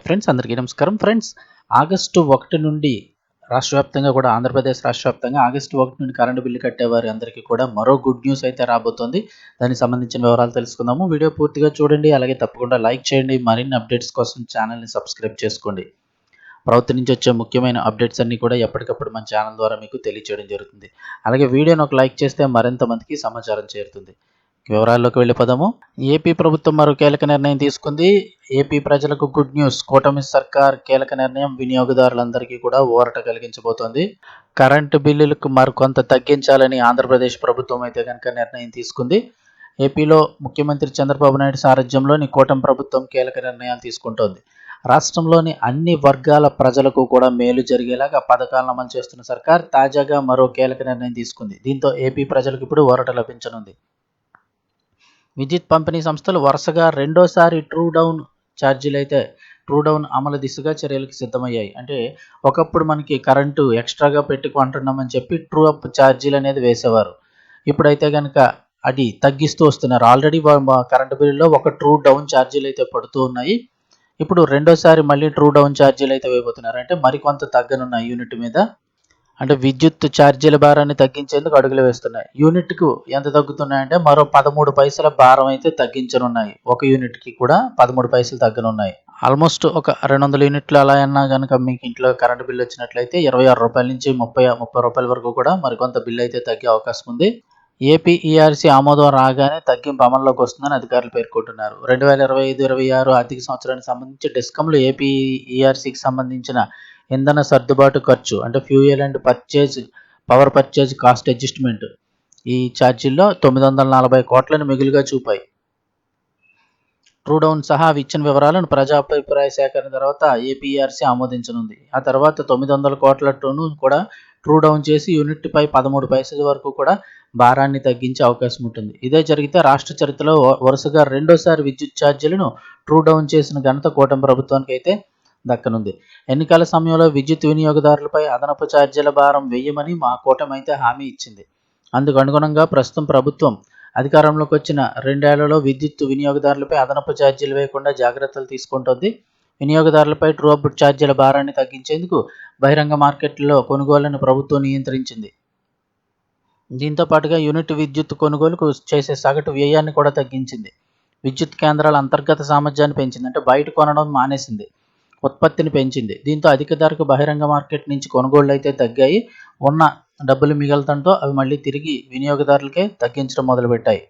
Friends అందరికీ నమస్కారం. Friends August 1 నుండి రాష్ట్ర వ్యాప్తంగా కూడా ఆంధ్రప్రదేశ్ రాష్ట్ర వ్యాప్తంగా ఆగస్టు 1 నుండి కరెంటు బిల్లు కట్టేవారి అందరికీ కూడా మరో గుడ్ న్యూస్ అయితే రాబోతోంది. దానికి సంబంధించిన వివరాలు తెలుసుకుందాము. వీడియో పూర్తిగా చూడండి. అలాగే తప్పకుండా లైక్ చేయండి. మరిన్ని అప్డేట్స్ కోసం ఛానల్ని సబ్స్క్రైబ్ చేసుకోండి. ప్రభుత్వం నుంచి వచ్చే ముఖ్యమైన అప్డేట్స్ అన్నీ కూడా ఎప్పటికప్పుడు మన ఛానల్ ద్వారా మీకు తెలియజేయడం జరుగుతుంది. అలాగే వీడియోని ఒక లైక్ చేస్తే మరింత మందికి సమాచారం చేరుతుంది. వివరాల్లోకి వెళ్ళిపోదాము. ఏపీ ప్రభుత్వం మరో కీలక నిర్ణయం తీసుకుంది. ఏపీ ప్రజలకు గుడ్ న్యూస్. కూటమి సర్కార్ కీలక నిర్ణయం వినియోగదారులందరికీ కూడా ఊరట కలిగించబోతోంది. కరెంటు బిల్లులకు మరికొంత తగ్గించాలని ఆంధ్రప్రదేశ్ ప్రభుత్వం అయితే కనుక నిర్ణయం తీసుకుంది. ఏపీలో ముఖ్యమంత్రి చంద్రబాబు నాయుడు సారథ్యంలోని కూటమి ప్రభుత్వం కీలక నిర్ణయాలు తీసుకుంటోంది. రాష్ట్రంలోని అన్ని వర్గాల ప్రజలకు కూడా మేలు జరిగేలాగా పథకాలను అమలు చేస్తున్న సర్కార్ తాజాగా మరో కీలక నిర్ణయం తీసుకుంది. దీంతో ఏపీ ప్రజలకు ఇప్పుడు ఊరట లభించనుంది. విద్యుత్ పంపిణీ సంస్థలు వరుసగా రెండోసారి ట్రూ డౌన్ అమలు దిశగా చర్యలకు సిద్ధమయ్యాయి. అంటే ఒకప్పుడు మనకి కరెంటు ఎక్స్ట్రాగా పెట్టి కొంటున్నామని చెప్పి ట్రూ అప్ ఛార్జీలు అనేది వేసేవారు. ఇప్పుడైతే కనుక అది తగ్గిస్తూ వస్తున్నారు. ఆల్రెడీ కరెంటు బిల్లులో ఒక ట్రూ డౌన్ ఛార్జీలు అయితే పడుతూ ఉన్నాయి. ఇప్పుడు రెండోసారి మళ్ళీ ట్రూ డౌన్ ఛార్జీలు అయితే వేయబోతున్నారు. అంటే మరికొంత తగ్గనున్నాయి యూనిట్ మీద. అంటే విద్యుత్ ఛార్జీల భారాన్ని తగ్గించేందుకు అడుగులు వేస్తున్నాయి. యూనిట్కు ఎంత తగ్గుతున్నాయంటే మరో 13 పైసల భారం అయితే తగ్గించనున్నాయి. ఒక యూనిట్కి కూడా 13 పైసలు తగ్గనున్నాయి. ఆల్మోస్ట్ ఒక 200 యూనిట్లు అలా అన్నా కనుక మీకు ఇంట్లో కరెంటు బిల్లు వచ్చినట్లయితే 26 రూపాయల నుంచి 30 రూపాయల వరకు కూడా మరికొంత బిల్లు అయితే తగ్గే అవకాశం ఉంది. ఏపీ ఈఆర్సీ ఆమోదం రాగానే తగ్గింపు అమల్లోకి వస్తుందని అధికారులు పేర్కొంటున్నారు. 2025-26 ఆర్థిక సంవత్సరానికి సంబంధించి డిస్కంలు ఏపీ ఈఆర్సీకి సంబంధించిన ఇంధన సర్దుబాటు ఖర్చు అంటే fuel and power purchase cost adjustment ఈ ఛార్జీల్లో 940 కోట్లను మిగులుగా చూపాయి. ట్రూ డౌన్ సహా అవి ఇచ్చిన వివరాలను ప్రజాభిప్రాయ సేకరణ తర్వాత ఏపీఆర్సీ ఆమోదించనుంది. ఆ తర్వాత 900 కోట్ల టోను కూడా ట్రూ డౌన్ చేసి యూనిట్పై 13 పైసల వరకు కూడా భారాన్ని తగ్గించే అవకాశం ఉంటుంది. ఇదే జరిగితే రాష్ట్ర చరిత్రలో వరుసగా రెండోసారి విద్యుత్ ఛార్జీలను ట్రూ డౌన్ చేసిన ఘనత కూటమి ప్రభుత్వానికి అయితే దక్కనుంది. ఎన్నికల సమయంలో విద్యుత్ వినియోగదారులపై అదనపు ఛార్జీల భారం వేయమని మా కూటమి అయితే హామీ ఇచ్చింది. అందుకు అనుగుణంగా ప్రస్తుతం ప్రభుత్వం అధికారంలోకి వచ్చిన 2 ఏళ్లలో విద్యుత్ వినియోగదారులపై అదనపు ఛార్జీలు వేయకుండా జాగ్రత్తలు తీసుకుంటోంది. వినియోగదారులపై ట్రూ అప్ ఛార్జీల భారాన్ని తగ్గించేందుకు బహిరంగ మార్కెట్లలో కొనుగోళ్లను ప్రభుత్వం నియంత్రించింది. దీంతో పాటుగా యూనిట్ విద్యుత్ కొనుగోలుకు చేసే సగటు వ్యయాన్ని కూడా తగ్గించింది. విద్యుత్ కేంద్రాల అంతర్గత సామర్థ్యాన్ని పెంచింది. అంటే బయట కొనడం మానేసింది. ఉత్పత్తిని పెంచింది. దీంతో అధిక ధరకు బహిరంగ మార్కెట్ నుంచి కొనుగోళ్లు అయితే తగ్గాయి. ఉన్న డబ్బులు మిగలడంతో అవి మళ్ళీ తిరిగి వినియోగదారులకే తగ్గించడం మొదలుపెట్టాయి.